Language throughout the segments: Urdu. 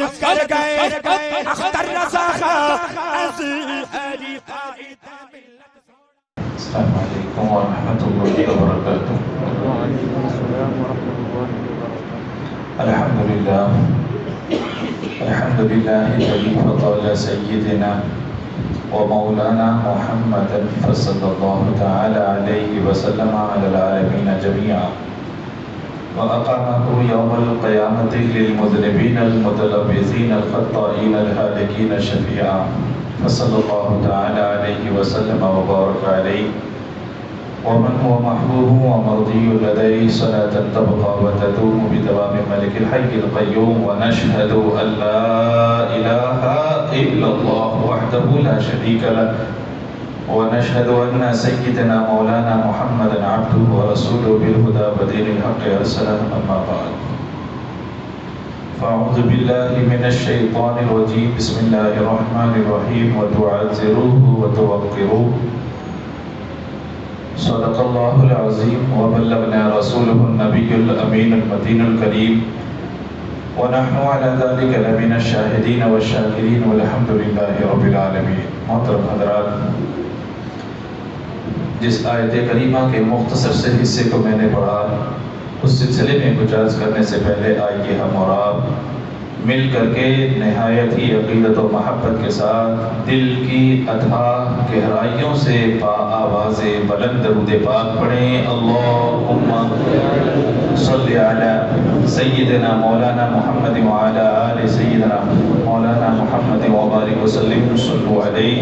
رد کر گئے اختر رضا السلام علیکم ورحمۃ اللہ وبرکاتہ۔ وعلیکم السلام ورحمۃ اللہ وبرکاتہ۔ الحمد للہ الذی فضل سیدنا ومولانا محمد صلی اللہ تعالی علیہ وسلم علی العالمین جميعا وأقامه يوم القيامة للمذنبين المتلبسين الخطائين الهالكين شفيعا فصلى الله تعالى عليه وسلم وبارك عليه ومن هو محبوب ومرضي لديه صلاة تبقى وتدوم بدوام ملك الحي القيوم ونشهد أن لا إله إلا الله وحده لا شريك له ونشهد أن سيدنا مولانا محمد عبده ورسوله بالهدى ودين الحق أرسله أما بعد فأعوذ بالله من الشيطان الرجيم بسم الله الرحمن الرحيم وتعزروه وتوقروه صدق الله العظيم وبلغنا رسوله النبي الأمين المتين الكريم ونحن على ذلك لمن الشاهدين والشاكرين والحمد لله رب العالمين۔ محترم حضرات، جس آیت کریمہ کے مختصر سے حصے کو میں نے پڑھا، اس سلسلے میں کچھ عرض کرنے سے پہلے آئیے ہم اور آپ مل کر کے نہایت ہی عقیدت و محبت کے ساتھ دل کی اتھاہ گہرائیوں سے با آواز بلند درود پاک پڑھیں۔ اللہم صلی علی سیدنا مولانا محمد وعلی آل سیدنا مولانا محمد وبارک وسلم صلو علیہ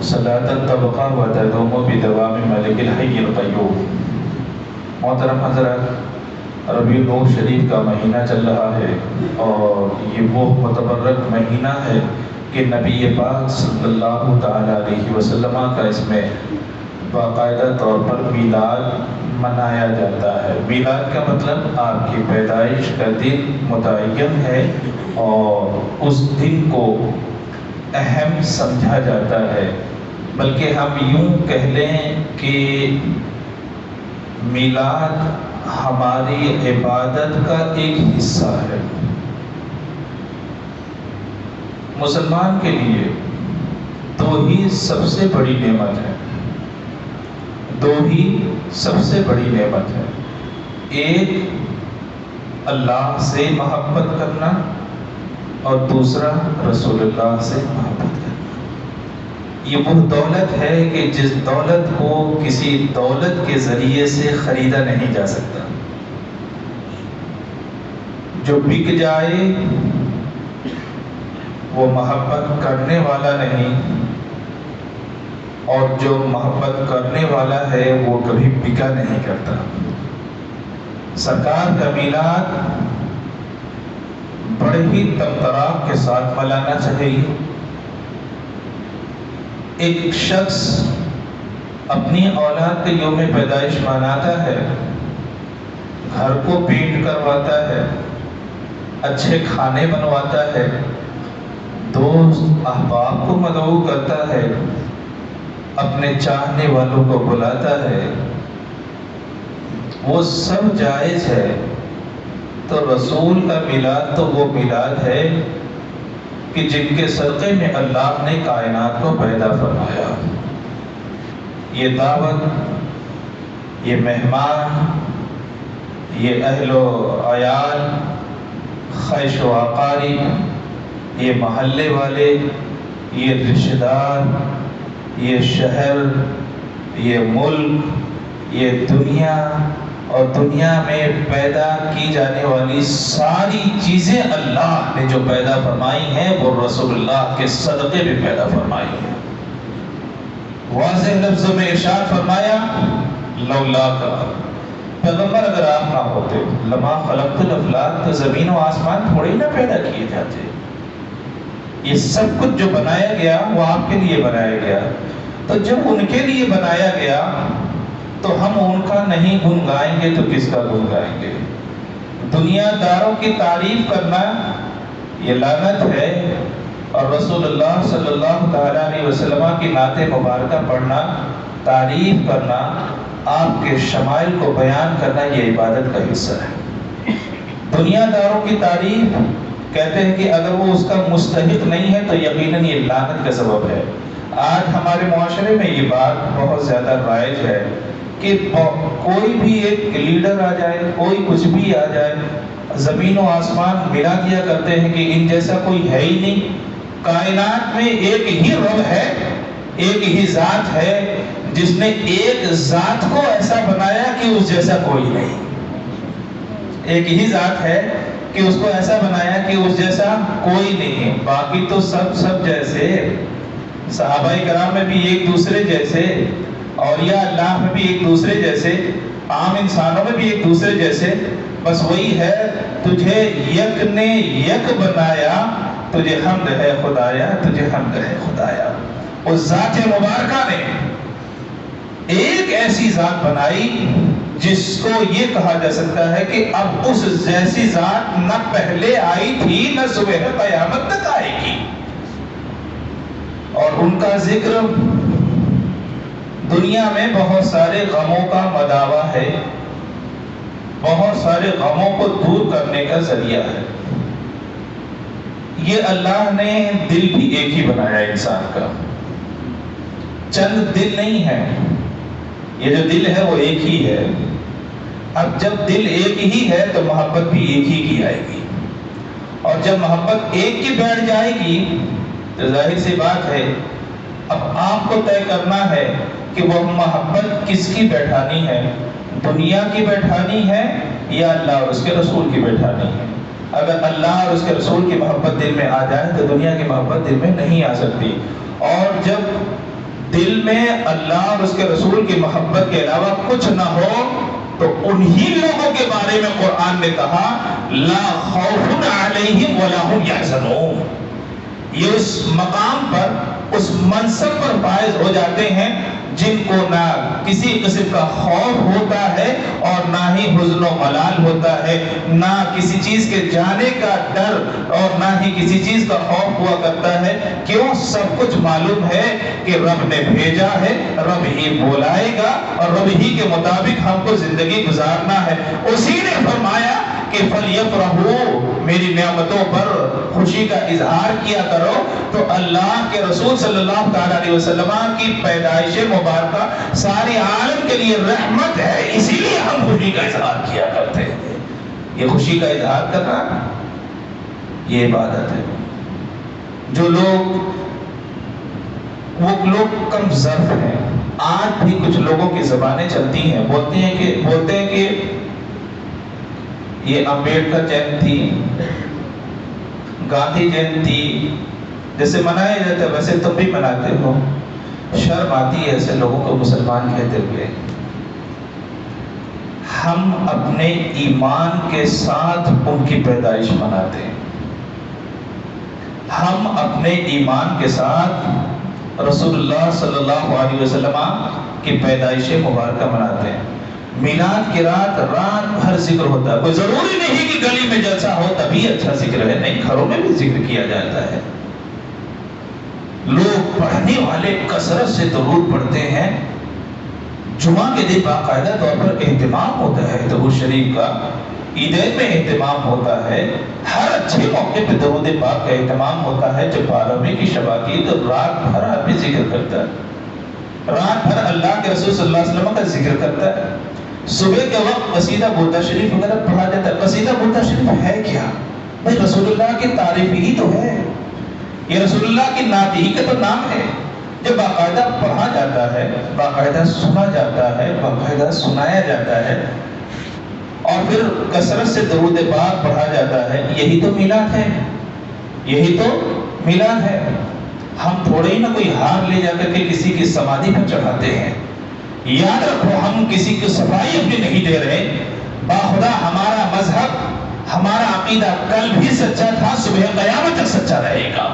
صلاۃ تبقى وتدوم بدوام ملک الحی القیوم۔ محترم حضرات، ربیع الاول شریف کا مہینہ چل رہا ہے اور یہ وہ متبرک مہینہ ہے کہ نبی پاک صلی اللہ تعالی علیہ وسلم کا اس میں باقاعدہ طور پر میلاد منایا جاتا ہے۔ میلاد کا مطلب آپ کی پیدائش کا دن متعین ہے اور اس دن کو اہم سمجھا جاتا ہے، بلکہ ہم یوں کہہ لیں کہ میلاد ہماری عبادت کا ایک حصہ ہے۔ مسلمان کے لیے دو ہی سب سے بڑی نعمت ہے، دو ہی سب سے بڑی نعمت ہے۔ ایک اللہ سے محبت کرنا اور دوسرا رسول اللہ سے محبت کرنا۔ یہ وہ دولت ہے کہ جس دولت کو کسی دولت کے ذریعے سے خریدا نہیں جا سکتا، جو بک جائے وہ محبت کرنے والا نہیں، اور جو محبت کرنے والا ہے وہ کبھی بکا نہیں کرتا۔ سرکار کا میلاد بڑے ہی طمطراق کے ساتھ منانا چاہیے۔ ایک شخص اپنی اولاد کے یوم پیدائش مناتا ہے، گھر کو پینٹ کرواتا ہے، اچھے کھانے بنواتا ہے، دوست احباب کو مدعو کرتا ہے، اپنے چاہنے والوں کو بلاتا ہے، وہ سب جائز ہے۔ تو رسول کا میلاد تو وہ میلاد ہے کہ جن کے صدقے میں اللہ نے کائنات کو پیدا فرمایا۔ یہ دعوت، یہ مہمان، یہ اہل و عیال، خیش و اقارب، یہ محلے والے، یہ رشتہ دار، یہ شہر، یہ ملک، یہ دنیا اور دنیا میں پیدا کی جانے والی ساری چیزیں اللہ نے جو پیدا فرمائی ہیں وہ رسول اللہ کے صدقے میں پیدا فرمائی ہیں۔ واضح لفظوں میں ارشاد فرمایا، لولا کا پیغمبر اگر آپ نہ ہوتے لما خلقت الافلاک، تو زمین و آسمان تھوڑے ہی نہ پیدا کیے جاتے۔ یہ سب کچھ جو بنایا گیا وہ آپ کے لیے بنایا گیا، تو جب ان کے لیے بنایا گیا تو ہم ان کا نہیں گن گائیں گے تو کس کا گن گائیں گے؟ دنیا داروں کی تعریف کرنا یہ لعنت ہے، اور رسول اللہ صلی اللہ تعالی علیہ وسلم کی نعت مبارکہ پڑھنا، تعریف کرنا، آپ کے شمائل کو بیان کرنا یہ عبادت کا حصہ ہے۔ دنیا داروں کی تعریف کہتے ہیں کہ اگر وہ اس کا مستحق نہیں ہے تو یقیناً یہ لعنت کا سبب ہے۔ آج ہمارے معاشرے میں یہ بات بہت زیادہ رائج ہے کہ کوئی بھی ایک لیڈر آ جائے، کوئی کچھ بھی آ جائے، زمین و آسمان ملا دیا کرتے ہیں کہ ان جیسا کوئی ہے ہی نہیں، کائنات میں ایک ہی رب ہے، ایک ہی ذات ہے جس نے ایک ذات کو ایسا بنایا کہ اس جیسا کوئی نہیں، ایک ہی ذات ہے کہ اس کو ایسا بنایا کہ اس جیسا کوئی نہیں ہے، باقی تو سب جیسے، صحابہ کرام میں بھی ایک دوسرے جیسے، اولیاء اللہ میں بھی ایک دوسرے جیسے، عام انسانوں میں بھی ایک دوسرے جیسے، بس وہی ہے تجھے یک نے یک بنایا، تجھے حمد ہے خدایا، تجھے حمد ہے خدایا۔ اس ذات مبارکہ نے ایک ایسی ذات بنائی جس کو یہ کہا جا سکتا ہے کہ اب اس جیسی ذات نہ پہلے آئی تھی نہ صبح قیامت تک آئے گی، اور ان کا ذکر دنیا میں بہت سارے غموں کا مداوا ہے، بہت سارے غموں کو دور کرنے کا ذریعہ ہے۔ یہ اللہ نے دل بھی ایک ہی بنایا انسان کا، چند دل نہیں ہے، یہ جو دل ہے وہ ایک ہی ہے۔ اب جب دل ایک ہی ہے تو محبت بھی ایک ہی کی آئے گی، اور جب محبت ایک کی بیٹھ جائے گی تو ظاہر سی بات ہے اب آپ کو طے کرنا ہے کہ وہ محبت کس کی بیٹھانی ہے، دنیا کی بیٹھانی ہے یا اللہ اور اس کے رسول کی بیٹھانی ہے۔ اگر اللہ اور اس کے رسول کی محبت دل میں آ جائے تو دنیا کی محبت دل میں نہیں آ سکتی، اور جب دل میں اللہ اور اس کے رسول کی محبت کے علاوہ کچھ نہ ہو تو انہی لوگوں کے بارے میں قرآن نے کہا لا خوف علیہم ولا هم یحزنون، یہ اس مقام پر، اس منصب پر فائز ہو جاتے ہیں جن کو نہ کسی قسم کا خوف ہوتا ہے اور نہ ہی حزن و ملال ہوتا ہے، نہ کسی چیز کے جانے کا ڈر اور نہ ہی کسی چیز کا خوف ہوا کرتا ہے۔ کیوں؟ سب کچھ معلوم ہے کہ رب نے بھیجا ہے، رب ہی بلائے گا اور رب ہی کے مطابق ہم کو زندگی گزارنا ہے۔ اسی نے فرمایا کہ فَلْيَفْرَحُوا، میری نعمتوں پر خوشی کا اظہار کیا کرو، تو اللہ کے رسول صلی اللہ تعالیٰ علیہ وسلم کی پیدائش مبارکہ سارے عالم کے لیے رحمت ہے، اسی لیے ہم خوشی کا اظہار کیا کرتے ہیں۔ یہ خوشی کا اظہار کرنا یہ عبادت ہے۔ جو وہ لوگ کم ظرف ہیں، آج بھی کچھ لوگوں کی زبانیں چلتی ہیں، بولتے ہیں کہ یہ امبیڈکر جینتی، گاندھی جینتی جیسے منایا جاتا ہے ویسے تم بھی مناتے ہو، شرم آتی ہے ایسے لوگوں کو مسلمان کہتے ہوئے۔ ہم اپنے ایمان کے ساتھ ان کی پیدائش مناتے ہیں، ہم اپنے ایمان کے ساتھ رسول اللہ صلی اللہ علیہ وسلم کی پیدائش مبارکہ مناتے ہیں۔ میلاد کی رات بھر ذکر ہوتا ہے، کوئی ضروری نہیں کہ گلی میں جلسہ ہو تبھی اچھا ذکر ہے، نہیں، گھروں میں بھی ذکر کیا جاتا ہے۔ لوگ پڑھنے والے کثرت سے درود پڑھتے ہیں، جمعہ کے دن باقاعدہ طور پر اہتمام ہوتا ہے درود شریف کا، عیدین میں اہتمام ہوتا ہے، ہر اچھے موقع پہ درود پاک کا اہتمام ہوتا ہے۔ جب 12ویں کی شب آتی ہے تو رات بھر آدمی ذکر کرتا ہے، رات بھر اللہ کے رسول صلی اللہ علیہ وسلم کا ذکر کرتا ہے۔ صبح کے وقت قصیدہ بردہ شریف وغیرہ پڑھا جاتا ہے۔ قصیدہ بردہ شریف ہے کیا؟ بھائی رسول اللہ کی تعریف ہی تو ہے، یہ رسول اللہ کی نعت ہی کا تو نام ہے۔ جب باقاعدہ پڑھا جاتا ہے، باقاعدہ سنا جاتا ہے، باقاعدہ سنایا جاتا ہے، اور پھر کثرت سے درود پاک پڑھا جاتا ہے، یہی تو میلاد ہے، یہی تو میلاد ہے۔ ہم تھوڑے ہی نہ کوئی ہار لے جا کر کے کسی کی سمادھی پر چڑھاتے ہیں۔ یاد رکھو ہم کسی کی صفائی اپنی نہیں دے رہے، باخدا ہمارا مذہب، ہمارا عقیدہ کل بھی سچا تھا، صبح قیامت تک سچا رہے گا۔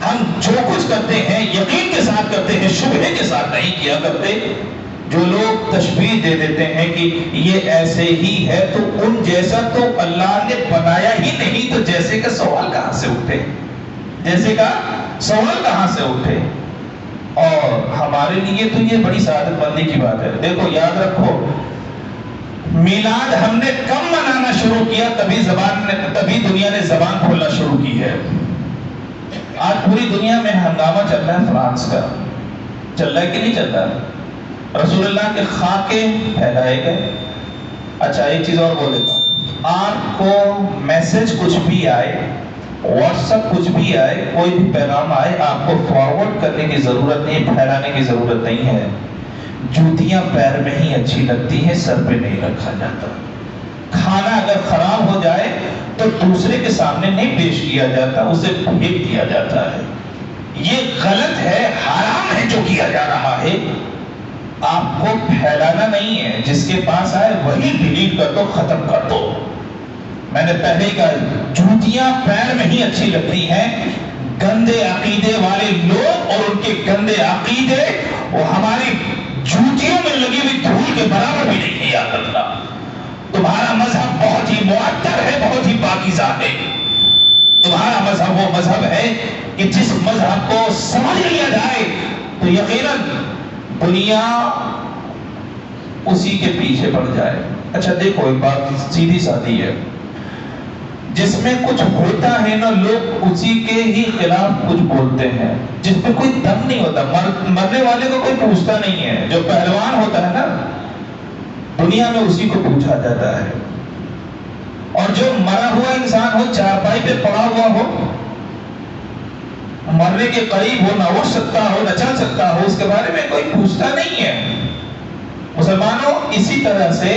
ہم جو کچھ کرتے ہیں یقین کے ساتھ کرتے ہیں، شبہے کے ساتھ نہیں کیا کرتے۔ جو لوگ تشبیہ دے دیتے ہیں کہ یہ ایسے ہی ہے، تو ان جیسا تو اللہ نے بنایا ہی نہیں، تو جیسے کا سوال کہاں سے اٹھے، جیسے کا سوال کہاں سے اٹھے؟ اور ہمارے لیے تو یہ بڑی سعادت مندی کی بات ہے۔ دیکھو یاد رکھو، میلاد ہم نے کم منانا شروع کیا، تبھی دنیا نے زبان کھولنا شروع کی ہے۔ آج پوری دنیا میں ہنگامہ چل رہا ہے فرانس کا، چل رہا ہے کہ نہیں چل رہا؟ رسول اللہ کے خاکے پھیلائے گئے۔ اچھا ایک چیز اور بول دیتا ہوں، آپ کو میسج کچھ بھی آئے، واٹس ایپ کچھ بھی آئے، کوئی بھی پیغام آئے، آپ کو فارورڈ کرنے کی ضرورت نہیں، پھیلانے کی ضرورت نہیں ہے۔ جوتیاں پیر میں ہی اچھی لگتی ہیں، سر پہ نہیں رکھا جاتا۔ کھانا اگر خراب ہو جائے تو دوسرے کے سامنے نہیں پیش کیا جاتا، اسے پھینک دیا جاتا ہے۔ یہ غلط ہے، حرام ہے جو کیا جا رہا ہے۔ آپ کو پھیلانا نہیں ہے، جس کے پاس آئے وہی ڈیلیٹ کر دو، ختم کر دو۔ میں نے پہلے ہی کہا، جوتیاں پیر میں ہی اچھی لگتی ہیں۔ گندے عقیدے والے لوگ اور ان کے گندے عقیدے وہ ہماری جوتیوں میں لگی ہوئی دھول کے برابر بھی نہیں کیا کرتا۔ تمہارا مذہب بہت ہی معطر ہے، بہت ہی پاکیزہ ہے۔ تمہارا مذہب وہ مذہب ہے کہ جس مذہب کو سمجھ لیا جائے تو یقیناً دنیا اسی کے پیچھے پڑ جائے۔ اچھا دیکھو ایک بات سیدھی سادھی ہے، جس میں کچھ ہوتا ہے نا لوگ اسی کے ہی خلاف کچھ بولتے ہیں، جس پہ کوئی دم نہیں ہوتا، مرنے والے کو کوئی پوچھتا نہیں ہے۔ جو پہلوان ہوتا ہے نا دنیا میں اسی کو پوچھا جاتا ہے، اور جو مرا ہوا انسان ہو، چارپائی پہ پڑا ہوا ہو، مرنے کے قریب ہو، نہ اٹھ سکتا ہو نہ چل سکتا ہو، اس کے بارے میں کوئی پوچھتا نہیں ہے۔ مسلمانوں اسی طرح سے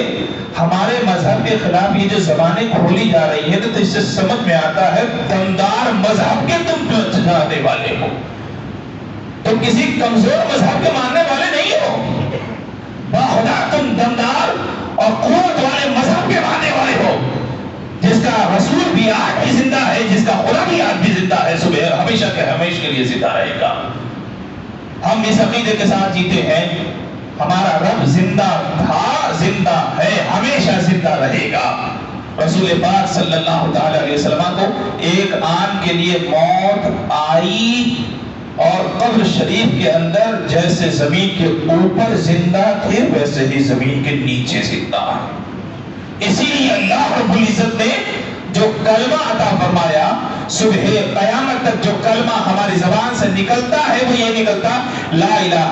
ہمارے مذہب کے خلاف یہ جو زبانیں کھولی جا رہی ہے تو اس سے سمجھ میں آتا ہے دمدار مذہب کے تم چاہنے والے ہو، تم کسی کمزور مذہب کے ماننے والے نہیں ہو، باخدا تم دمدار اور قوت والے مذہب کے ماننے والے ہو، جس کا رسول بھی آج بھی زندہ ہے، جس کا خدا بھی آج بھی زندہ ہے، صبح ہمیشہ کے لیے زندہ رہے گا۔ ہم اس عقیدے کے ساتھ جیتے ہیں، ہمارا رب زندہ تھا، زندہ ہے، ہمیشہ زندہ رہے گا۔ رسول پاک صلی اللہ تعالی علیہ وسلم کو ایک آن کے لیے موت آئی، اور قبر شریف کے اندر جیسے زمین کے اوپر زندہ تھے ویسے ہی زمین کے نیچے زندہ ہے۔ اسی لیے اللہ رب العزت نے جو کلمہ عطا فرمایا، صبح قیامت تک جو کلمہ ہماری زبان سے نکلتا ہے وہ یہ نکلتا، لا الہ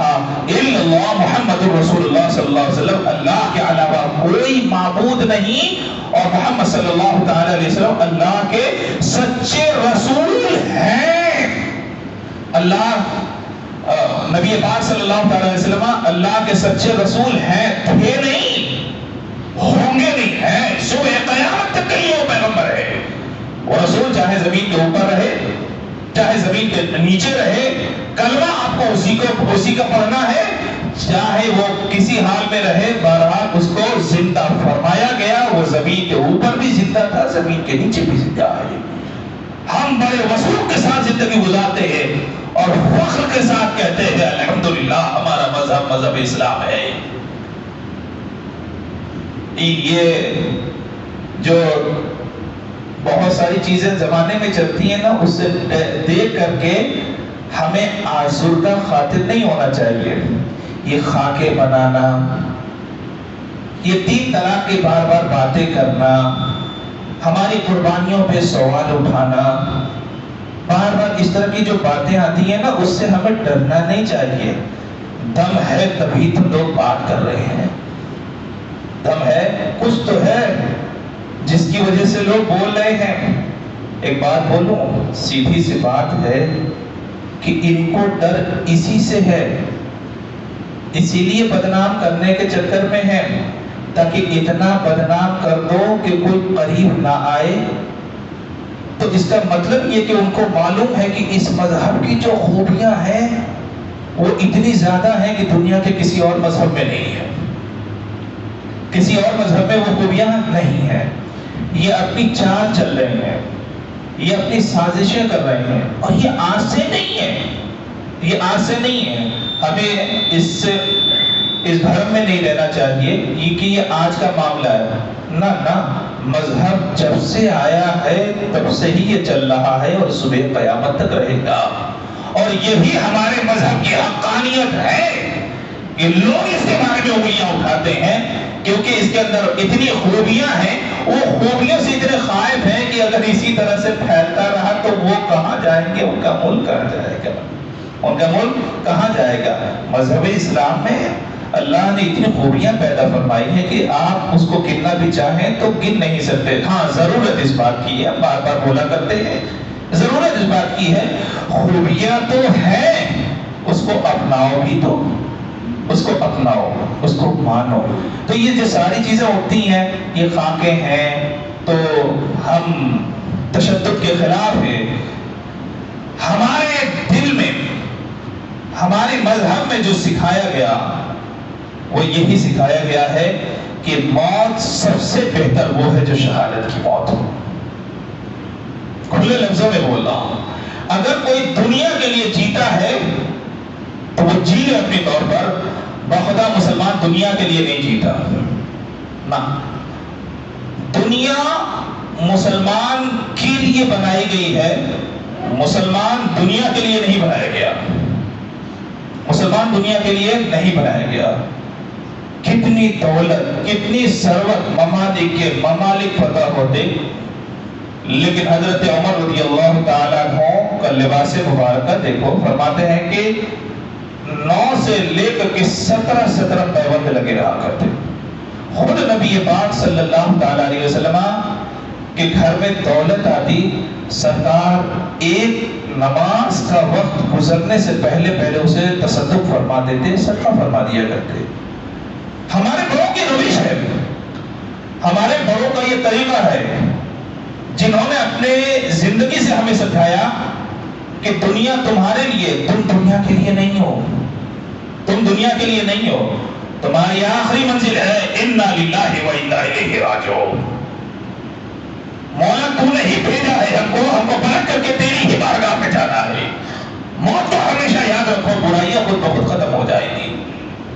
الا اللہ محمد رسول اللہ صلی اللہ علیہ وسلم، اللہ کے علاوہ کوئی معبود نہیں، اور محمد صلی اللہ تعالی علیہ وسلم اللہ کے سچے رسول ہیں۔ اللہ نبی پاک صلی اللہ تعالی علیہ وسلم اللہ کے سچے رسول ہیں، تھے نہیں، ہوں گے نہیں، ہیں، صبح قیامت تک کہیں وہ پیغمبر ہے۔ وہ رسول چاہے زمین کے اوپر رہے چاہے زمین کے نیچے رہے، کلمہ آپ کو اسی کا پڑھنا ہے، چاہے وہ کسی حال میں رہے، بہرحال اس کو زندہ فرمایا گیا۔ وہ زمین کے اوپر بھی زندہ تھا، زمین کے نیچے بھی زندہ ہے۔ ہم بڑے وسوخ کے ساتھ زندگی گزارتے ہیں اور فخر کے ساتھ کہتے ہیں الحمدللہ ہمارا مذہب مذہب اسلام ہے۔ یہ جو بہت ساری چیزیں زمانے میں چلتی ہیں نا، اس سے دیکھ کر کے ہمیں آزردہ خاطر نہیں ہونا چاہیے۔ یہ خاکے بنانا، یہ 3 طلاق کی بار بار باتیں کرنا، ہماری قربانیوں پہ سوال اٹھانا، بار بار اس طرح کی جو باتیں آتی ہیں نا، اس سے ہمیں ڈرنا نہیں چاہیے۔ دم ہے تبھی تو لوگ بات کر رہے ہیں، دم ہے، کچھ تو ہے جس کی وجہ سے لوگ بول رہے ہیں۔ ایک بات بولوں، سیدھی سی بات ہے کہ ان کو ڈر اسی سے ہے، اسی لیے بدنام کرنے کے چکر میں ہے، تاکہ اتنا بدنام کر دو کہ کوئی قریب نہ آئے۔ تو اس کا مطلب یہ کہ ان کو معلوم ہے کہ اس مذہب کی جو خوبیاں ہیں وہ اتنی زیادہ ہیں کہ دنیا کے کسی اور مذہب میں نہیں ہے، کسی اور مذہب میں وہ خوبیاں نہیں ہیں۔ یہ اپنی چال چل رہے ہیں، یہ اپنی سازشیں کر رہے ہیں، اور یہ آج سے نہیں ہے، یہ آج سے نہیں ہے۔ ہمیں اس بھرم میں نہیں رہنا چاہیے کہ یہ آج کا معاملہ ہے، نہ، مذہب جب سے آیا ہے تب سے ہی یہ چل رہا ہے اور صبح قیامت تک رہے گا۔ اور یہی ہمارے مذہب کی حقانیت ہے کہ لوگ اس کے بارے میں انگلیاں اٹھاتے ہیں کیونکہ اس کے اندر اتنی خوبیاں ہیں، وہ خوبیوں سے اتنے خائف ہیں کہ اگر اسی طرح سے پھیلتا رہا تو وہ کہاں جائیں گے، ان کا ملک کہاں جائے گا، ان کا ملک کہاں جائے گا۔ مذہب اسلام میں اللہ نے اتنی خوبیاں پیدا فرمائی ہیں کہ آپ اس کو گننا بھی چاہیں تو گن نہیں سکتے۔ ہاں ضرورت اس بات کی ہے، بار بار بولا کرتے ہیں، ضرورت اس بات کی ہے، خوبیاں تو ہیں، اس کو اپناؤ بھی تو، اس کو اپناؤ، اس کو مانو۔ تو یہ جو ساری چیزیں ہوتی ہیں، یہ خاکیں ہیں، تو ہم تشدد کے خلاف ہیں۔ ہمارے دل میں، ہمارے مذہب میں جو سکھایا گیا وہ یہی سکھایا گیا ہے کہ موت سب سے بہتر وہ ہے جو شہادت کی موت ہو۔ کھلے لفظوں میں بول رہا ہوں، اگر کوئی دنیا کے لیے جیتا ہے تو وہ جی لے اپنے طور پر، بخدا مسلمان دنیا کے لیے نہیں جیتا نہ، دنیا مسلمان کے لیے بنائی گئی ہے، مسلمان دنیا کے لیے نہیں بنایا گیا، مسلمان دنیا کے لیے نہیں بنایا گیا۔ کتنی دولت، کتنی ثروت ممالک کے ممالک فتح ہوتے، لیکن حضرت عمر رضی اللہ تعالیٰ عنہ کا لباس مبارکہ دیکھو، فرماتے ہیں کہ 9 سے لے کر کے 17 پیوند لگے رہا کرتے۔ خود نبی پاک صلی اللہ تعالیٰ علیہ وسلم کے گھر میں دولت آتی، سرکار ایک نماز کا وقت گزرنے سے پہلے اسے تصدق فرما دیتے، صدقہ فرما دیا کرتے۔ ہمارے بڑوں کی روش ہے، ہمارے بڑوں کا یہ طریقہ ہے، جنہوں نے اپنے زندگی سے ہمیں سکھایا کہ دنیا تمہارے لیے، تم دنیا کے لیے نہیں ہو، تم دنیا کے لیے نہیں ہو، تمہاری آخری منزل ہے انا للہ و انا الیہ راجعون۔ مولا تو نے ہی بھیجا ہے ہم کو پلٹ کر کے تیری ہی بارگاہ میں جانا ہے۔ موت تو ہمیشہ یاد رکھو، برائیاں خود بخود ختم ہو جائیں گی۔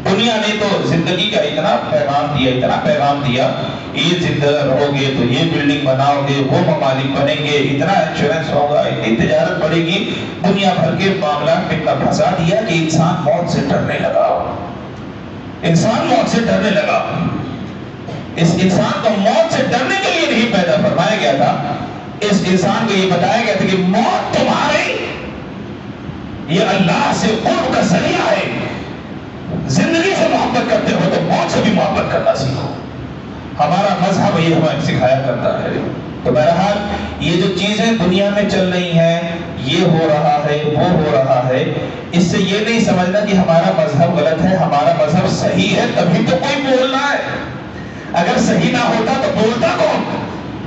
دنیا نے تو زندگی کا اتنا پیغام دیا، اتنا پیغام دیا، یہ زندہ رہو گے تو یہ بلڈنگ بناؤ گے، وہ ممالک بنیں گے، اتنا انشورنس ہوگا، اتنی تجارت بڑھے گی، دنیا بھر کے معاملات میں اتنا پھنسا دیا کہ انسان موت سے ڈرنے لگا، انسان موت سے ڈرنے لگا۔ اس انسان کو موت سے ڈرنے کے لیے نہیں پیدا فرمایا گیا تھا، اس انسان کو یہ بتایا گیا تھا کہ موت تمہاری یہ اللہ سے قرب کا ذریعہ ہے، زندگی سے محبت کرتے ہو تو موت سے بھی محبت کرنا سیکھو۔ ہمارا مذہب یہ ہمیں سکھایا کرتا ہے۔ تو بہرحال یہ جو چیزیں دنیا میں چل رہی ہیں، یہ ہو رہا ہے، وہ ہو رہا ہے، اس سے یہ نہیں سمجھنا کہ ہمارا مذہب غلط ہے، ہمارا مذہب صحیح ہے تبھی تو کوئی بولنا ہے۔ اگر صحیح نہ ہوتا تو بولتا کون؟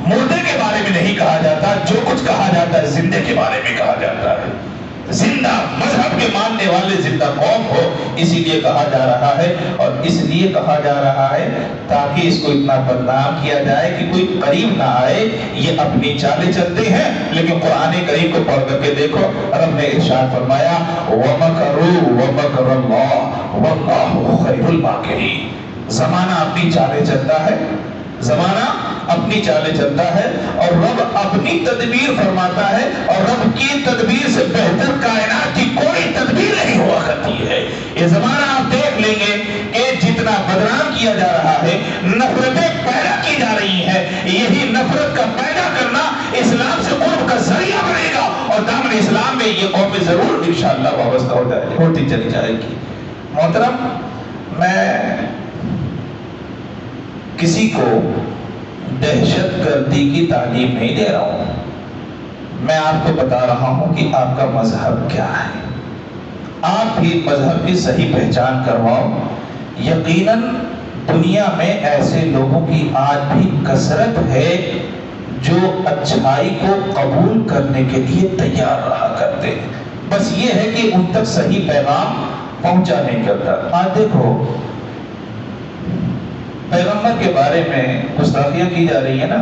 مردے کے بارے میں نہیں کہا جاتا، جو کچھ کہا جاتا ہے زندے کے بارے میں کہا جاتا ہے۔ زندہ مذہب کے ماننے والے زندہ قوم ہو، اسی لیے کہا جا رہا ہے، اور اس لیے کہا جا رہا ہے تاکہ اس کو اتنا بدنام کیا جائے کہ کوئی قریب نہ آئے۔ یہ اپنی چالیں چلتے ہیں، لیکن قرآن کریم کو پڑھ کر کے دیکھو، رب نے ارشاد فرمایا وَمَكَرُوا وَمَكَرَ اللَّهُ وَاللَّهُ خَيْرُ الْمَاكِرِينَ۔ زمانہ اپنی چالیں چلتا ہے، زمانہ اپنی چالیں چلتا ہے، اور رب اپنی تدبیر فرماتا ہے، اور رب کی تدبیر سے بہتر کائنات کی کوئی تدبیر نہیں ہوا کرتی ہے۔ یہ زمانہ آپ دیکھ لیں گے کہ جتنا بدنام کیا جا رہا ہے، نفرتیں پیدا کی جا رہی ہیں، یہی نفرت کا پیدا کرنا اسلام سے قرب کا ذریعہ بنے گا، اور دامن اسلام میں یہ قوم ضرور انشاءاللہ وابستہ ہوتی چلی جائے گی۔ محترم، میں کسی کو دہشت گردی کی تعلیم نہیں دے رہا ہوں، میں آپ کو بتا رہا ہوں کہ آپ کا مذہب کیا ہے، آپ بھی مذہب کی صحیح پہچان کرواؤ۔ یقیناً دنیا میں ایسے لوگوں کی آج بھی کثرت ہے جو اچھائی کو قبول کرنے کے لیے تیار رہا کرتے ہیں، بس یہ ہے کہ ان تک صحیح پیغام پہنچا نہیں کرتا۔ آج دیکھو پیغمبر کے بارے میں گستاخیاں کی جا رہی ہیں نا۔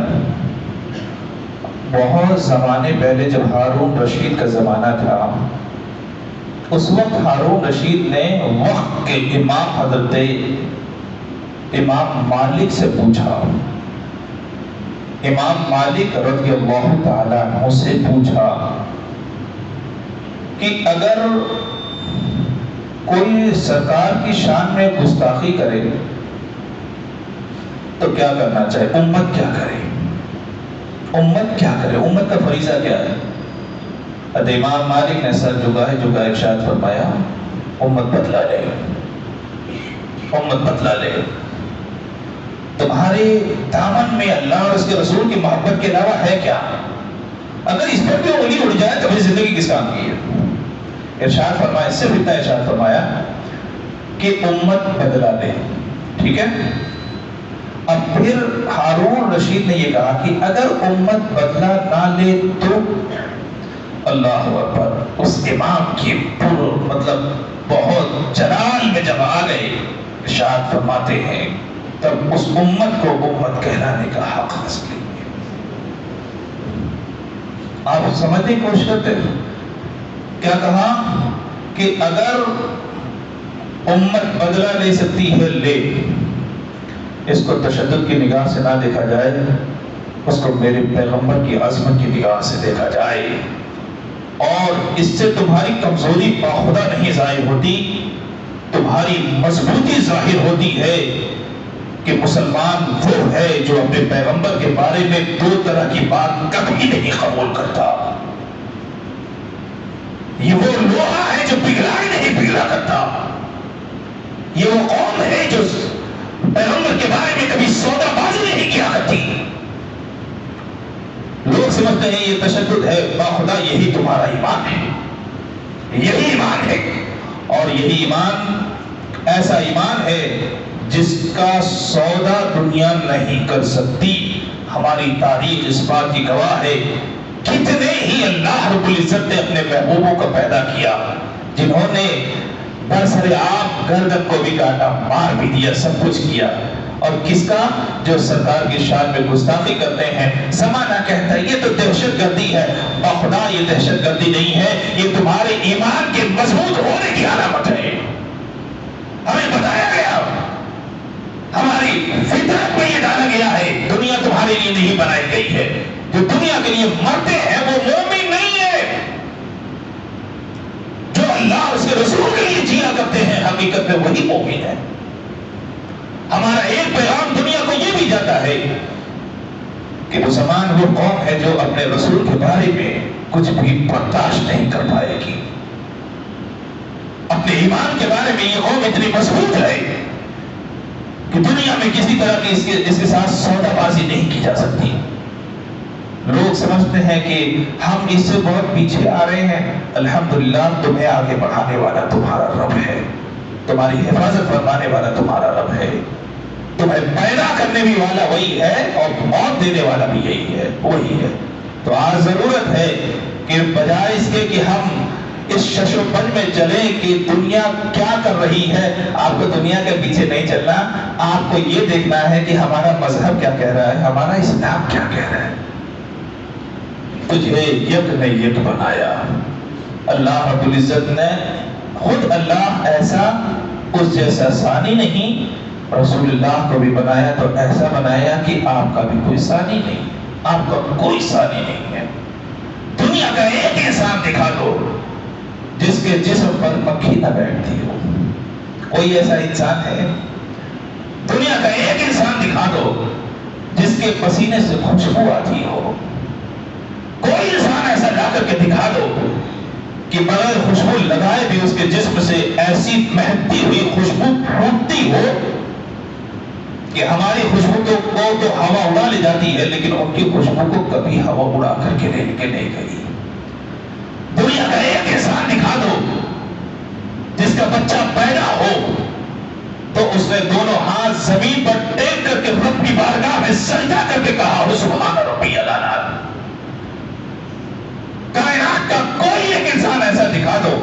بہت زمانے پہلے جب ہارون رشید کا زمانہ تھا، اس وقت ہارون رشید نے وقت کے امام حضرت امام مالک سے پوچھا، امام مالک رضی اللہ تعالیٰ عنہ سے پوچھا کہ اگر کوئی سرکار کی شان میں گستاخی کرے تو کیا کرنا چاہیے؟ امت کیا کرے؟ امت کیا کرے؟ امت کا فریضہ کیا ہے؟ امام مالک نے سر جھکائے ارشاد فرمایا امت بدلا لے، امت بدلا لے۔ تمہارے دامن میں اللہ اور اس کے رسول کی محبت کے علاوہ ہے کیا؟ اگر اس پر بھی انگلی اڑ جائے تو پھر زندگی کس کام کی ہے؟ ارشاد فرمایا، صرف اتنا ارشاد فرمایا کہ امت بدلا لے، ٹھیک ہے؟ اب پھر ہارون رشید نے یہ کہا کہ اگر امت بدلا نہ لے تو اللہ اکبر، اس امام کی مطلب بہت جلال میں جب آ گئے، ارشاد فرماتے ہیں تب اس امت کو امت کہلانے کا حق حاصل ہے۔ آپ سمجھنے کی کوشش کرتے ہیں کیا کہا کہ اگر امت بدلہ لے سکتی ہے لے، اس کو تشدد کی نگاہ سے نہ دیکھا جائے، اس کو میرے پیغمبر کی عظمت کی نگاہ سے دیکھا جائے، اور اس سے تمہاری کمزوری باخدا نہیں ظاہر ہوتی، تمہاری مضبوطی ظاہر ہوتی ہے کہ مسلمان وہ ہے جو اپنے پیغمبر کے بارے میں دو طرح کی بات کبھی نہیں قبول کرتا۔ یہ وہ لوہا ہے جو پگھلا ہی نہیں پگھلا کرتا، یہ وہ قوم ہے جو پیغمبر کے بارے میں کبھی سودا بازی نہیں کیا کرتی۔ لوگ سمجھتے ہیں یہ تشدد ہے، باخدا یہی تمہارا ایمان ہے، یہی ایمان ہے، اور یہی ایمان ایسا ایمان ہے جس کا سودا دنیا نہیں کر سکتی۔ ہماری تاریخ اس بات کی گواہ ہے، کتنے ہی اللہ رب العزت نے اپنے محبوبوں کو پیدا کیا جنہوں نے برسر آپ گردن کو بھی کاٹا، مار بھی دیا، سب کچھ کیا، اور کس کا؟ جو سرکار کی شان میں گستاخی کرتے ہیں۔ زمانہ کہتا ہے یہ تو دہشت گردی ہے، باخدا یہ دہشت گردی نہیں ہے، یہ تمہارے ایمان کے مضبوط ہونے کی علامت ہے۔ ہمیں بتایا گیا، ہماری فطرت میں یہ ڈالا گیا ہے، دنیا تمہارے لیے نہیں بنائی گئی ہے، جو دنیا کے لیے مرتے ہیں وہ مومن نہیں ہے، جو اللہ اس کے رسول کے لیے جیا کرتے ہیں حقیقت میں وہی مومن ہے۔ ہمارا ایک پیغام دنیا کو یہ بھی جاتا ہے کہ مسلمان وہ قوم ہے جو اپنے رسول کے بارے میں کچھ بھی برداشت نہیں کر پائے گی۔ اپنے ایمان کے بارے میں یہ قوم اتنی مضبوط ہے کہ دنیا میں کسی طرح کی اس کے ساتھ سودا بازی نہیں کی جا سکتی۔ لوگ سمجھتے ہیں کہ ہم اس سے بہت پیچھے آ رہے ہیں، الحمدللہ تمہیں آگے بڑھانے والا تمہارا رب ہے، تمہاری حفاظت فرمانے والا تمہارا رب ہے، تمہیں پیدا کرنے بھی والا وہی ہے اور موت دینے والا بھی یہی ہے، وہی ہے۔ تو آج ضرورت ہے کہ بجائے اس کے کہ ہم اس شش و پنج میں چلیں کہ دنیا کیا کر رہی ہے، آپ کو دنیا کے پیچھے نہیں چلنا، آپ کو یہ دیکھنا ہے کہ ہمارا مذہب کیا کہہ رہا ہے، ہمارا اسلام کیا کہہ رہا ہے۔ تجھے یک نے یک بنایا، اللہ رب العزت نے خود، اللہ ایسا اس جیسا ثانی نہیں، رسول اللہ کو بھی بنایا تو ایسا بنایا کہ آپ کا بھی کوئی ثانی نہیں، آپ کا کوئی ثانی نہیں ہے۔ دنیا کا ایک انسان دکھا دو جس کے جسم پر مکھی نہ بیٹھتی ہو، کوئی ایسا انسان ہے؟ دنیا کا ایک انسان دکھا دو جس کے پسینے سے خوشبو آتی ہو، کوئی انسان ایسا لا کر کے دکھا دو کہ بغیر خوشبو لگائے بھی اس کے جسم سے ایسی مہکتی ہوئی خوشبو پھوٹتی ہو کہ ہماری خوشبو کو تو ہوا اڑا لے جاتی ہے، لیکن ان کی خوشبو کو کبھی ہوا اڑا کر کے لے کے نہیں گئی۔ دنیا کا ایک انسان دکھا دو جس کا بچہ پیدا ہو تو اس نے دونوں ہاتھ زمین پر ٹیک کر کے رب کی بارگاہ میں سجدہ کر کے کہا ہو سبحان ربی الاعلی۔ کائنات کا کوئی ایک انسان ایسا دکھا دو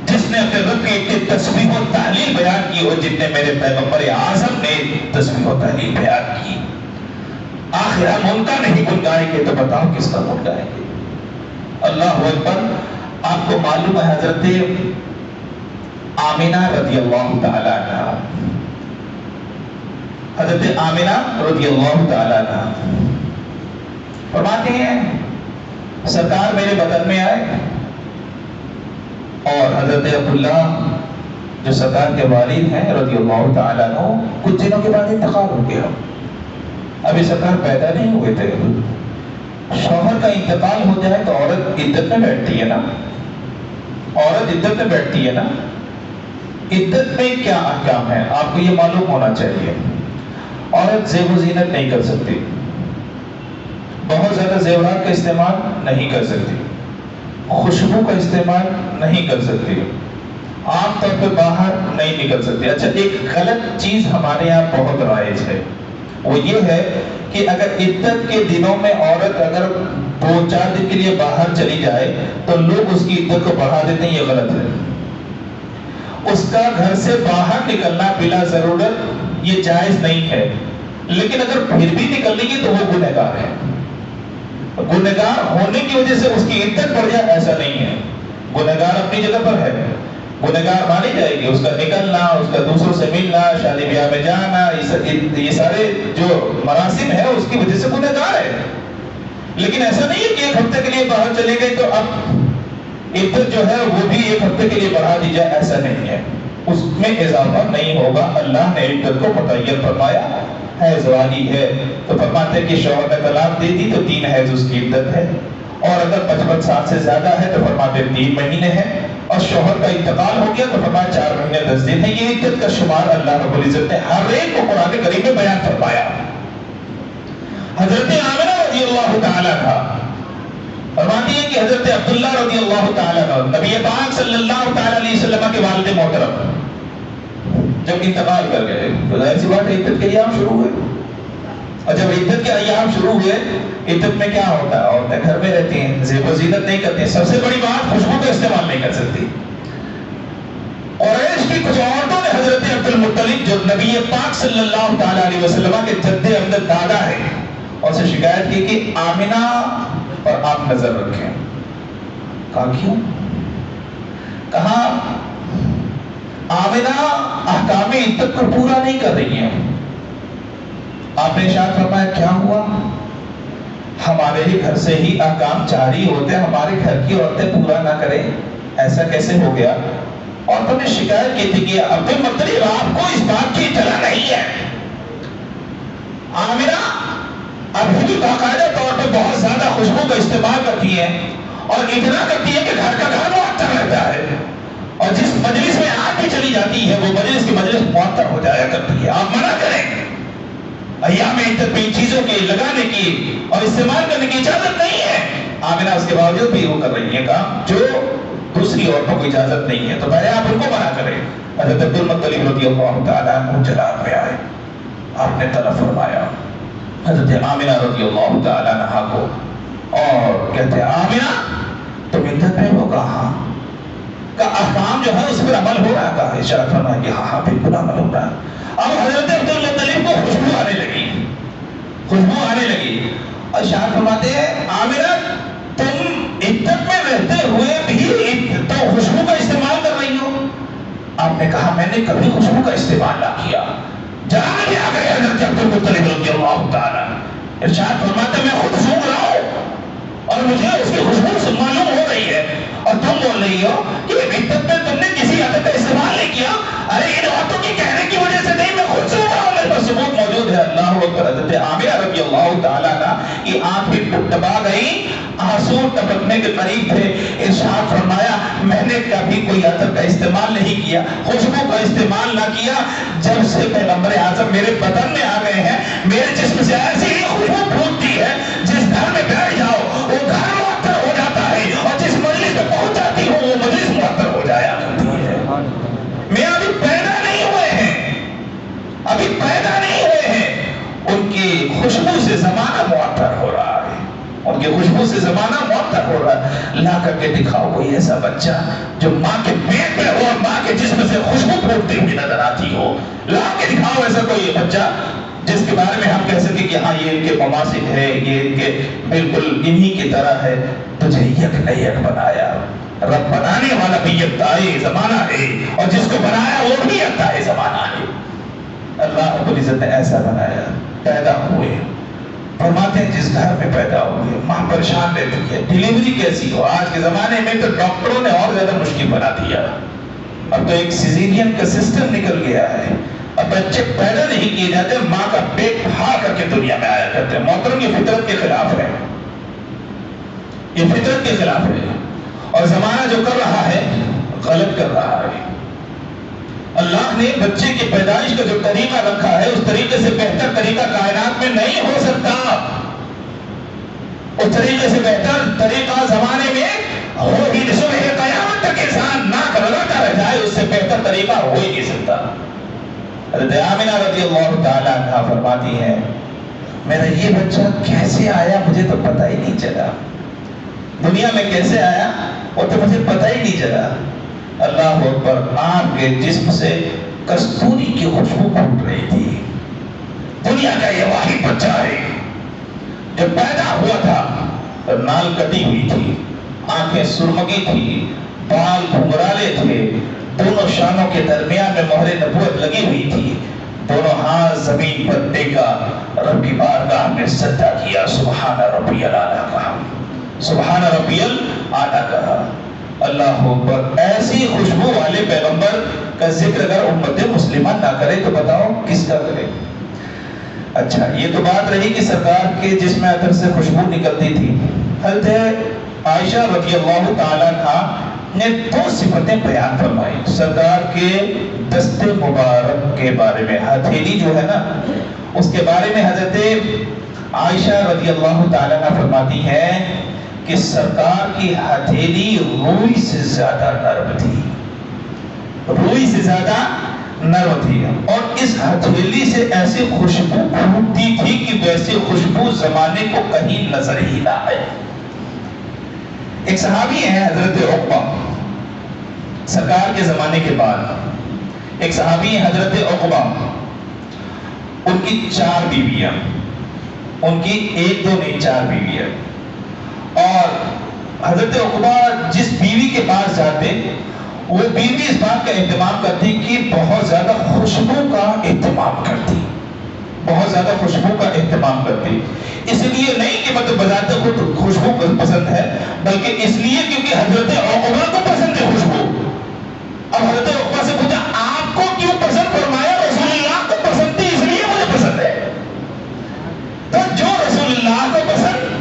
جس نے اپنے رب کی اتنی تسبیح و تحلیل بیان کی ہو جتنے میرے پیغمبر اعظم نے تسبیح و تحلیل بیان کی۔ آخر ہم ان کا نہیں گن گائیں گے تو بتاؤ کس کا گن گائیں گے؟ اللہ اکبر۔ آپ کو معلوم ہے حضرت آمینہ رضی اللہ تعالیٰ عنہ، حضرت آمینہ رضی اللہ تعالیٰ عنہ فرماتے ہیں سرکار میرے بدن میں آئے اور حضرت عبداللہ جو سرکار کے والد ہیں رضی اللہ تعالیٰ عنہ، کچھ دنوں کے بعد انتقال ہو گیا. ابھی سرکار پیدا نہیں ہوئے تھے. شوہر کا انتقال ہو جائے تو عورت عدت میں بیٹھتی ہے نا، عورت عدت میں بیٹھتی ہے نا. عدت میں کیا احکام ہے آپ کو یہ معلوم ہونا چاہیے. عورت زیب و زینت نہیں کر سکتی، بہت زیادہ زیورات کا استعمال نہیں کر سکتی، خوشبو کا استعمال نہیں کر سکتی، عام طور پہ باہر نہیں نکل سکتی. اچھا، ایک غلط چیز ہمارے یہاں بہت رائج ہے، وہ یہ ہے کہ اگر عدت کے دنوں میں عورت اگر 2-4 دن کے لیے باہر چلی جائے تو لوگ اس کی عدت کو بڑھا دیتے ہیں. یہ غلط ہے. اس کا گھر سے باہر نکلنا بلا ضرورت یہ جائز نہیں ہے، لیکن اگر پھر بھی نکل گی تو وہ گنہگار ہے. گنہگار ہونے کی وجہ سے اس کی عدت بڑھ جائے ایسا نہیں ہے. گنہگار اپنی جگہ پر ہے، گنہگار مانی جائے گی. اس کا نکلنا، اس کا دوسروں سے ملنا، شادی بیاہ میں جانا، یہ سارے جو مراسم ہے اس کی وجہ سے گنہگار ہے. لیکن ایسا نہیں ہے کہ 1 ہفتے کے لیے باہر چلے گئے تو اب عدت جو ہے وہ بھی 1 ہفتے کے لیے بڑھا دی جائے، ایسا نہیں ہے. اس میں اضافہ نہیں ہوگا. اللہ نے عدت کو متعین فرمایا ہے، زوالی ہے تو فرماتے ہیں کہ شوہر نے طلاق دے دی تو 3 حیض اس کی عدت ہے، اور اگر 55 سال سے زیادہ ہے تو فرماتے ہیں 3 مہینے ہیں، اور شوہر کا انتقال ہو گیا تو فرمایا 4 مہینے 10 دن ہے. یہ عدت کا شمار اللہ رب العزت نے ہر ایک کو قرآن کریم میں بیان فرمایا. حضرت آمنہ رضی اللہ تعالیٰ عنہ فرماتی ہے کہ حضرت عبداللہ رضی اللہ تعالیٰ عنہ نبی پاک صلی اللہ تعالیٰ علیہ وسلم کے والد محترم جب انتقال کر گئے تو ظاہر سی بات ہے عدت کے ایام شروع ہوئے. اور جب عدت کے ایام شروع ہوئے، عدت میں کیا ہوتا ہے؟ عورتیں گھر میں رہتی ہیں، زیب و زینت نہیں کرتی ہیں. سب سے بڑی بات، خوشبو کا استعمال نہیں کر سکتی. قریش کی کچھ عورتوں نے حضرت عبد المطلب جو نبی پاک صلی اللہ تعالیٰ علیہ وسلم کے جد امجد دادا ہے، اور سے شکایت کی کہ آمنہ پر آپ نظر رکھیں. کہا کیوں؟ کہا آمنہ احکام عدت کو پورا نہیں کر رہی ہیں. آپ نے ارشاد فرمایا کیا ہوا؟ ہمارے ہی گھر سے ہی احکام جاری ہوتے ہیں، ہمارے گھر کی عورتیں پورا نہ کریں، ایسا کیسے ہو گیا؟ عورتوں نے شکایت کی تھی کہ عبد المطلب آپ کو اس بات کی اطلاع نہیں ہے. آمنہ ابھی بھی باقاعدہ طور پہ بہت زیادہ خوشبو کا استعمال کرتی ہے، اور اتنا کرتی ہے کہ گھر کا گھر معطر رہتا ہے، اور جس مجلس میں آپ بھی چلی جاتی ہے وہ مجلس کی مجلس معطر ہو جایا کرتی ہے. آپ منع کریں، ایام عدت میں ان چیزوں کے لگانے کی اور استعمال کرنے کی اجازت نہیں ہے. آمنہ اس کے باوجود بھی وہ کر رہی ہے کام جو دوسری عورتوں کو اجازت نہیں ہے، تو پہلے آپ ان کو منع کریں. حضرت عبد المطلب رضی اللہ تعالیٰ عنہ جلال میں آئے، آپ نے طلب فرمایا حضرت آمنہ رضی اللہ تعالیٰ عنہ کو، اور کہتے ہیں آمنہ تم عدت میں ہو؟ کہا کا احکام جو ہے اس پر عمل ہو رہا. کہا ارشاد فرمایا کہ ہاں بالکل عمل ہو رہا. اب حضرت عبد المطلب کو خوشبو آنے لگی، خوشبو آنے لگی، اور ارشاد فرماتے ہیں آمنہ تم عدت میں رہتے ہوئے بھی تو خوشبو کا استعمال کر رہی ہو؟ آپ نے کہا میں نے کبھی خوشبو کا استعمال نہ کیا. جہاں بھی آ گئے حضرت عبد المطلب رضی اللہ تعالیٰ ارشاد فرماتے میں خود سونگ رہا ہوں اور مجھے اس کی خوشبو سے معلوم ہو رہی ہے، اور تم بول رہی ہو کہ عدت میں تم نے کسی عادت کا استعمال نہیں کیا. ارے ان باتوں کی کہنے کی وجہ سے نہیں، میں خود سونگ رہا ہوں، میرے پاس ثبوت موجود ہے. اللہ اکبر. حضرت آمنہ رضی اللہ تعالیٰ عنہ کی آنکھیں ٹپا گئی، آنسو ٹپکنے کے قریب تھے. ارشاد فرمایا میں نے کبھی کوئی عطر کا استعمال نہیں کیا، خوشبو کا استعمال نہ کیا. جب سے پیغمبر اعظم میرے بدن میں آ گئے ہیں، میرے جسم سے ایسی ہی خوشبو پھوٹتی ہے، جس گھر میں بیٹھ جاؤ وہ گھر معطر ہو جاتا ہے، اور جس مجلس میں پہنچ جاتی ہوں وہ مجلس معطر ہو جایا کرتی ہے. میں ابھی پیدا نہیں ہوئے ہیں، ابھی پیدا نہیں ہوئے ہیں، ان کی خوشبو سے زمانہ معطر ہو رہا ہے، ان کی خوشبو سے زمانہ معطر ہو رہا ہے. لا کر کے دکھاؤ کوئی ایسا بچہ جو ماں کے پیٹ میں ہو اور ماں کے جسم سے خوشبو پھوٹتی ہوئی نظر آتی ہو. لا کے دکھاؤ ایسا کوئی بچہ جس کے بارے میں ہم کہہ سکیں کہ ہاں یہ ان کے مماثل ہے، یہ ان کے بالکل انہی کی طرح ہے. تجھے یک نیک بنایا، رب بنانے والا بھی یکتائے زمانہ ہے، اور جس کو بنایا وہ بھی یکتائے زمانہ ہے. اللہ رب العزت نے ایسا بنایا. پیدا ہوئے، فرماتے ہیں جس گھر میں پیدا ہوئے ماں پریشان رہتی ہے، ڈیلیوری کیسی ہو. آج کے زمانے میں تو ڈاکٹروں نے اور زیادہ مشکل بنا دیا. اب تو ایک سیزیرین کا سسٹم نکل گیا ہے، اب بچے پیدا نہیں کیے جاتے، ماں کا پیٹ پھاڑ کر کے دنیا میں آیا کرتے ہیں۔ محترم یہ فطرت کے خلاف ہے، یہ فطرت کے خلاف ہے، اور زمانہ جو کر رہا ہے غلط کر رہا ہے۔ اللہ نے بچے کی پیدائش کا جو طریقہ رکھا ہے اس طریقے سے بہتر طریقہ کائنات میں نہیں ہو سکتا، اس طریقے سے بہتر طریقہ زمانے میں ہو ہی نہیں، صبح قیامت تک انسان ناک لگاتا رہ جائے اس سے بہتر طریقہ ہو ہی نہیں سکتا۔ حضرت آمنہ رضی اللہ تعالیٰ عنہا فرماتی ہیں میرا یہ بچہ کیسے آیا مجھے تو پتہ ہی نہیں چلا، دنیا میں کیسے آیا وہ تو مجھے پتہ ہی نہیں چلا۔ اللہ اکبر، آپ کے جسم سے کستوری کی خوشبو پھوٹ رہی تھی۔ دنیا کا یہ واحد بچہ ہے جو پیدا ہوا تھا، نال کٹی ہوئی تھی، آنکھیں سرمگی تھی، بال گھنگرالے تھے، دونوں شانوں کے درمیان میں مہر نبوت لگی ہوئی تھی، دونوں ہاتھ زمین پر ٹیکا، رب کی بارگاہ میں سجدہ کیا، سبحان ربی الاعلیٰ کہا، سبحان ربی الاعلیٰ کہا۔ اللہ اکبر، ایسی خوشبو والے پیغمبر کا ذکر اگر امت مسلمہ نہ کرے تو بتاؤ کس کا کرے؟ اچھا، یہ تو بات رہی کہ سرکار کے جسم عطر سے خوشبو نکلتی تھی۔ حضرت عائشہ رضی اللہ تعالیٰ عنہا نے دو صفتیں بیان فرمائی سرکار کے دست مبارک کے بارے میں، ہتھیلی جو ہے نا اس کے بارے میں۔ حضرت عائشہ رضی اللہ تعالیٰ عنہ فرماتی ہیں کہ سرکار کی ہتھیلی روئی سے زیادہ نرم تھی، روئی سے زیادہ نرم تھی، اور اس ہتھیلی سے ایسی خوشبو پھوٹتی تھی کہ ویسی خوشبو زمانے کو کہیں نظر ہی نہ آئے۔ ایک صحابی ہیں حضرت عقبہ، سرکار کے زمانے کے بعد ایک صحابی ہیں حضرت عقبہ، ان کی 4 بیویاں، ان کی 1 2 نہیں 4 بیویاں، اور حضرت عقبہ جس بیوی کے پاس جاتے وہ بیوی اس بات کا اہتمام کرتی کہ بہت زیادہ خوشبو کا اہتمام کرتی، بہت زیادہ خوشبو کا اہتمام کرتی، اس لیے نہیں کہ مطلب بذات خود خوشبو پسند ہے، بلکہ اس لیے کیونکہ حضرت عقبہ کو پسند ہے خوشبو۔ اب حضرت عقبہ سے پوچھا آپ کو کیوں پسند؟ فرمایا رسول اللہ کو پسند تھی اس لیے مجھے پسند ہے۔ تو جو رسول اللہ کو پسند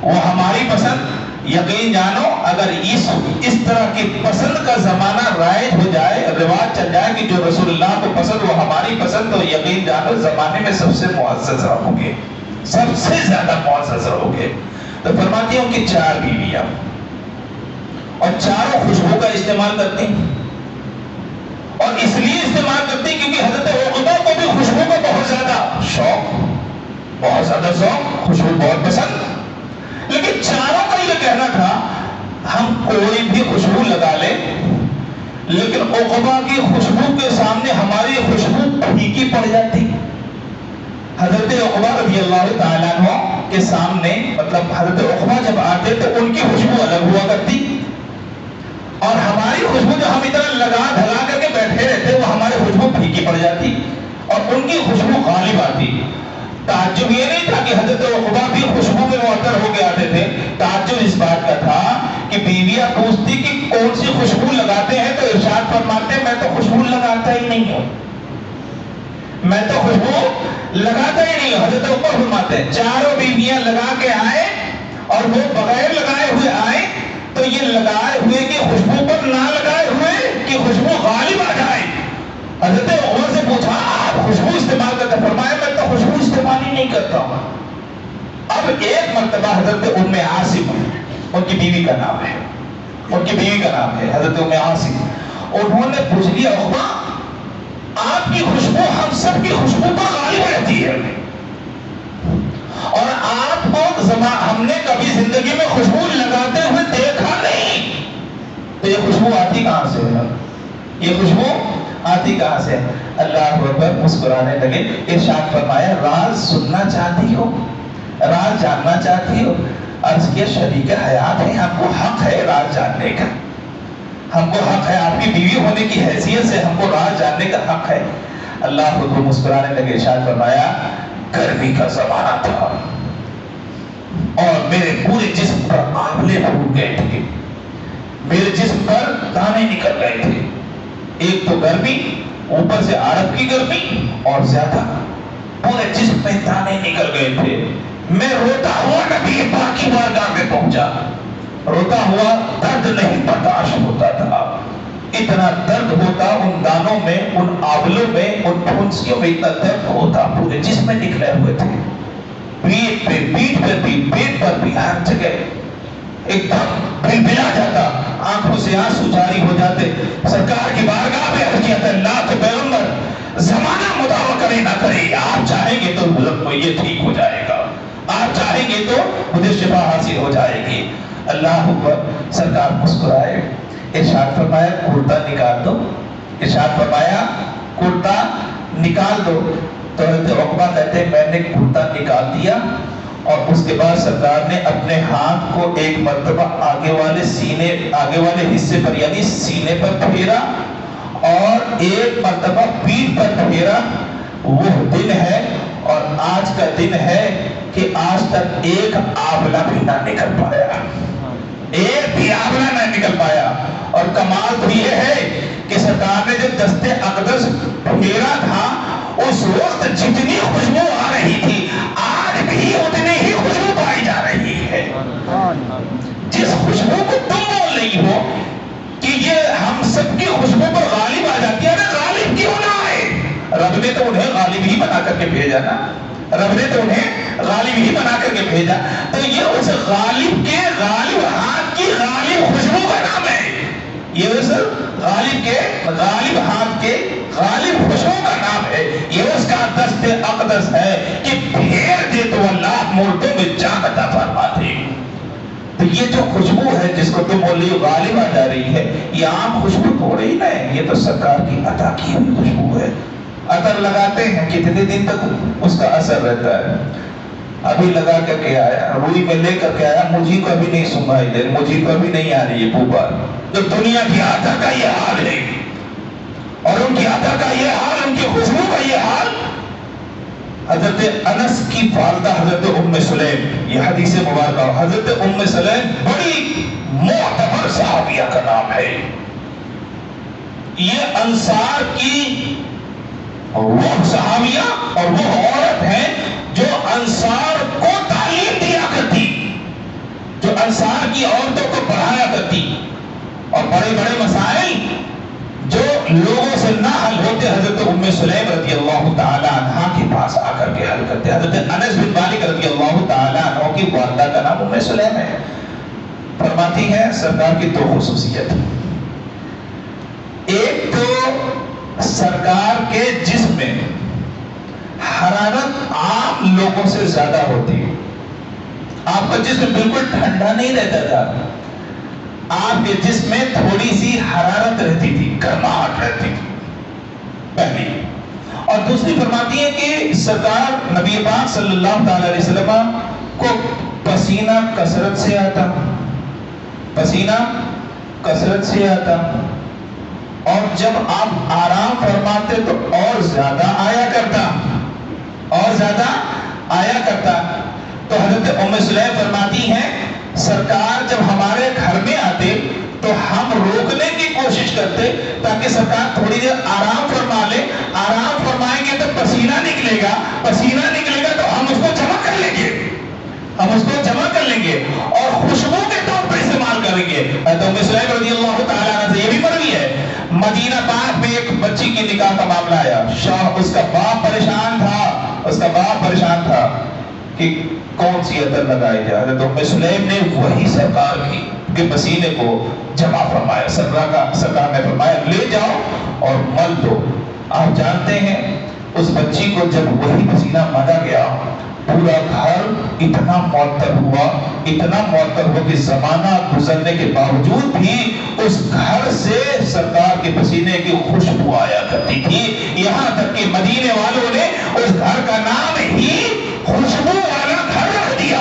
وہ ہماری پسند، یقین جانو اگر اس طرح کی پسند کا زمانہ رائج ہو جائے، رواج چل جائے کہ جو رسول اللہ کو پسند وہ ہماری پسند، تو یقین جانو زمانے میں سب سے معزز رہو گے، سب سے زیادہ معزز رہو گے۔ تو فرماتی ہیں ان کی 4 بیویاں، اور چاروں خوشبو کا استعمال کرتی ہیں، اور اس لیے استعمال کرتی ہیں کیونکہ حضرت عقبہ کو بھی خوشبو کا بہت زیادہ شوق، بہت زیادہ شوق، خوشبو بہت پسند، لیکن چاروں کا یہ کہنا تھا ہم کوئی بھی خوشبو لگا لیں لیکن عقبہ کی خوشبو کے سامنے ہماری خوشبو پھیکی پڑ جاتی۔ حضرت عقبہ رضی اللہ تعالیٰ عنہ کے سامنے مطلب حضرت عقبہ جب آتے تو ان کی خوشبو الگ ہوا کرتی، اور ہماری خوشبو جو ہم ادھر لگا دھلا کر کے بیٹھے رہتے وہ ہماری خوشبو پھیکی پڑ جاتی اور ان کی خوشبو غالب آتی۔ تعجب یہ نہیں تھا کہ حضرت عقبہ بھی خوشبو میں معطر ہو کے آتے تھے، تعجب اس بات کا تھا کہ بیویاں پوچھتی کہ کون سی خوشبو لگاتے ہیں، تو ارشاد فرماتے میں تو خوشبو لگاتا ہی نہیں ہوں، میں تو خوشبو لگاتا ہی نہیں ہوں۔ حضرت عقبہ فرماتے ہیں 4 بیویاں لگا کے آئے اور وہ بغیر لگائے ہوئے آئے تو یہ لگائے ہوئے کی خوشبو پر نہ لگائے ہوئے کہ خوشبو غالب آ جائے۔ حضرت عمر سے پوچھا آپ خوشبو استعمال کرتے؟ فرمایا میں تو خوشبو استعمال ہی نہیں کرتا ہوں۔ اب ایک مرتبہ حضرت ام عاصم، ان کی بیوی کا نام ہے، ان کی بیوی کا نام ہے حضرت ام عاصم، انہوں نے پوچھ لیا عقبہ آپ کی خوشبو ہم سب کی خوشبو پر غالب رہتی ہے، اور آپ کو ہم نے کبھی زندگی میں خوشبو لگاتے ہوئے دیکھا نہیں، تو یہ خوشبو آتی کہاں سے ہے؟ یہ خوشبو آتی کہاں سے؟ اللہ اکبر، مسکرانے لگے، ارشاد فرمایا راز سننا چاہتی ہو، راز جاننا چاہتی ہو؟ عرض کیا شریک حیات ہے، ہم کو حق ہے راز جاننے کا، ہم کو حق ہے، آپ کی بیوی ہونے کی حیثیت سے ہم کو راز جاننے کا حق ہے۔ اللہ اکبر، مسکرانے لگے، ارشاد فرمایا گرمی کا زمانہ تھا اور میرے پورے جسم پر آملے پھوٹ گئے تھے، میرے جسم پر دانے نکل گئے تھے، ایک تو گرمی، اوپر سے عرب کی گرمی اور زیادہ، پورے جسم میں دانے نکل گئے تھے. میں روتا ہوا نبی پاک کی بارگاہ میں پہنچا، روتا ہوا، درد نہیں برداشت ہوتا تھا. اتنا درد ہوتا ان دانوں میں، ان آبلوں میں، ان پھنسیوں میں اتنا درد ہوتا، پورے جسم میں نکلے ہوئے تھے، پیٹ پہ، پیٹ پر بھی، پیٹ پر بھی، ہر جگہ. ایک دم بلبلا جاتا، آنکھوں سے آنسو جاری ہو جاتے. سرکار کی بارگاہ میں عرض کیا تھا، اللہ کے پیغمبر زمانہ مداوع کرے نہ کرے، آپ چاہیں گے تو یہ ٹھیک ہو جائے گا، آپ چاہیں گے تو مجھے شفا حاصل ہو جائے گی. اللہ اکبر. سرکار مسکرائے، ارشاد فرمایا کرتا نکال دو، ارشاد فرمایا کرتا نکال دو. تو حضرت عقبہ کہتے ہیں میں نے کرتا نکال دیا، اور اس کے بعد سرکار نے اپنے ہاتھ کو ایک مرتبہ آگے والے حصے پر یعنی سینے پر پھیرا، اور ایک مرتبہ پیٹھ پر پھیرا. وہ دن ہے اور آج کا دن ہے کہ آج تک ایک آبلہ بھی نہ نکل پایا، ایک بھی آبلہ نہ نکل پایا. اور کمال تو یہ ہے کہ سرکار نے جب دست اقدس پھیرا تھا، اس وقت جتنی خوشبو آ رہی تھی آج بھی اتنی ہی خوشبو پائی جا رہی ہے. جس خوشبو کو تم بول رہی ہو کہ یہ ہم سب کی خوشبو پر غالب آ جاتی ہے، ارے غالب کیوں نہ آئے؟ رب نے تو انہیں غالب ہی بنا کر کے بھیجا نا، رب نے تو انہیں غالب ہی بنا کر کے بھیجا. تو یہ اس غالب کے غالب ہاتھ کی غالب خوشبو کا نام ہے، یہ اس غالب کے غالب ہاتھ کے غالب خوشبو کا نام ہے. یہ اس کا دست اقدس ہے کہ پھیر دے تو اللہ مردوں میں جان عطا فرما دے. تو یہ جو خوشبو ہے جس کو تم بول رہی ہو غالب آ جا رہی ہے، یہ عام خوشبو تھوڑی ہی نہیں، یہ تو سرکار کی عطا کی ہوئی خوشبو ہے. عطر لگاتے ہیں کتنے دن تک اس کا اثر رہتا ہے. ابھی لگا کر کے آیا، روئی میں لے کر کے آیا، مجھے کو ابھی نہیں سنائی دے، مجھے کو ابھی نہیں آ رہی ہے بو بار. تو دنیا کی عطر کا یہ حال ہے، اور ان کی عطر کا یہ حال، ان کی خوشبو کا یہ حال. حضرت انس کی والدہ حضرت ام سلیم، یہ حدیث مبارکہ، حضرت ام سلیم بڑی معتبر صحابیہ کا نام ہے. یہ انصار کی وہ صحابیہ اور وہ عورت ہے جو انصار کو تعلیم دیا کرتی، جو انصار کی عورتوں کو پڑھایا کرتی، اور بڑے بڑے مسائل جو لوگوں سے نہ حل ہوتے حضرت ام سلیم رضی اللہ تعالی عنہ کے پاس آ کر کے حل کرتے. حضرت انس بن مالک رضی اللہ تعالی عنہ کی والدہ کا نام ام سلیم ہے. فرماتی ہے سرکار کی دو خصوصیت، ایک تو سرکار کے جسم میں حرارت عام لوگوں سے زیادہ ہوتی ہے. آپ کا جسم بالکل ٹھنڈا نہیں رہتا تھا، آپ کے جسم میں تھوڑی سی حرارت رہتی تھی، گرماہٹ رہتی تھی پہلی. اور دوسری فرماتی ہے کہ سرکار نبی پاک صلی اللہ تعالی علیہ وسلم کو پسینہ کثرت سے آتا، پسینہ کثرت سے آتا، اور جب آپ آرام فرماتے تو اور زیادہ آیا کرتا، اور زیادہ آیا کرتا. تو حضرت ام سلیم فرماتی ہیں سرکار جب ہمارے گھر میں آتے تو ہم روکنے کی کوشش کرتے تاکہ سرکار تھوڑی دیر آرام فرما لے. آرام فرمائیں گے تو پسینہ نکلے گا، پسینہ نکلے گا تو ہم اس کو جمع کر لیں گے، ہم اس کو جمع کر لیں گے اور خوشبو کے طور پر استعمال کریں گے. حضرت ام سلیم رضی اللہ تعالیٰ عنہ سے یہ بھی مروی ہے، مدینہ پاک میں ایک بچی کی نکاح کا معاملہ آیا. اس کا باپ پریشان تھا، اس کا باپ پریشان تھا کہ کون سی عطر لگائی جائے. حضرت ام سلیم نے وہی سرکار کے پسینے کو جمع فرمایا. سرکار نے فرمایا لے جاؤ اور مل دو. آپ جانتے ہیں اس بچی کو جب وہی پسینہ ملا گیا پورا گھر اتنا معطر ہوا، اتنا معطر ہوا کہ زمانہ گزرنے کے باوجود بھی اس گھر سے سرکار کے پسینے کی خوشبو آیا کرتی تھی. یہاں تک کہ مدینے والوں نے اس گھر کا نام ہی خوشبو والا گھر رکھ دیا،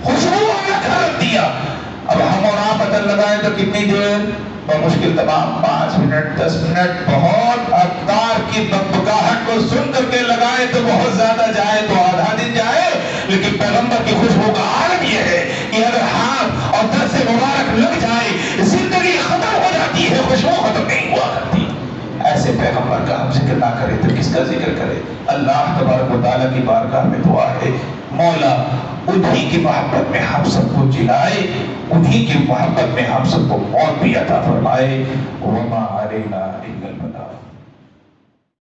خوشبو والا گھر رکھ دیا. اب ہم اور آپ عطر لگائیں تو کتنی دیر؟ بمشکل تمام 5 منٹ 10 منٹ. بہت عطار کی بکبکاہٹ کو سن کر کے لگائے تو بہت زیادہ جائے تو آدھا دن جائے. لیکن پیغمبر کی خوشبو کا عالم یہ ہے کہ اگر ہاتھ اور دست مبارک لگ جائے زندگی ختم ہو جاتی ہے، خوشبو ختم نہیں ہوا. اس کا ذکر کرے. اللہ تبارک و تعالیٰ کی بارگاہ میں دعا ہے مولا انہی کی محبت میں ہم سب کو جلائے, انہی کی محبت میں ہم سب کو موت بھی عطا فرمائے. وما علینا الا البلاغ.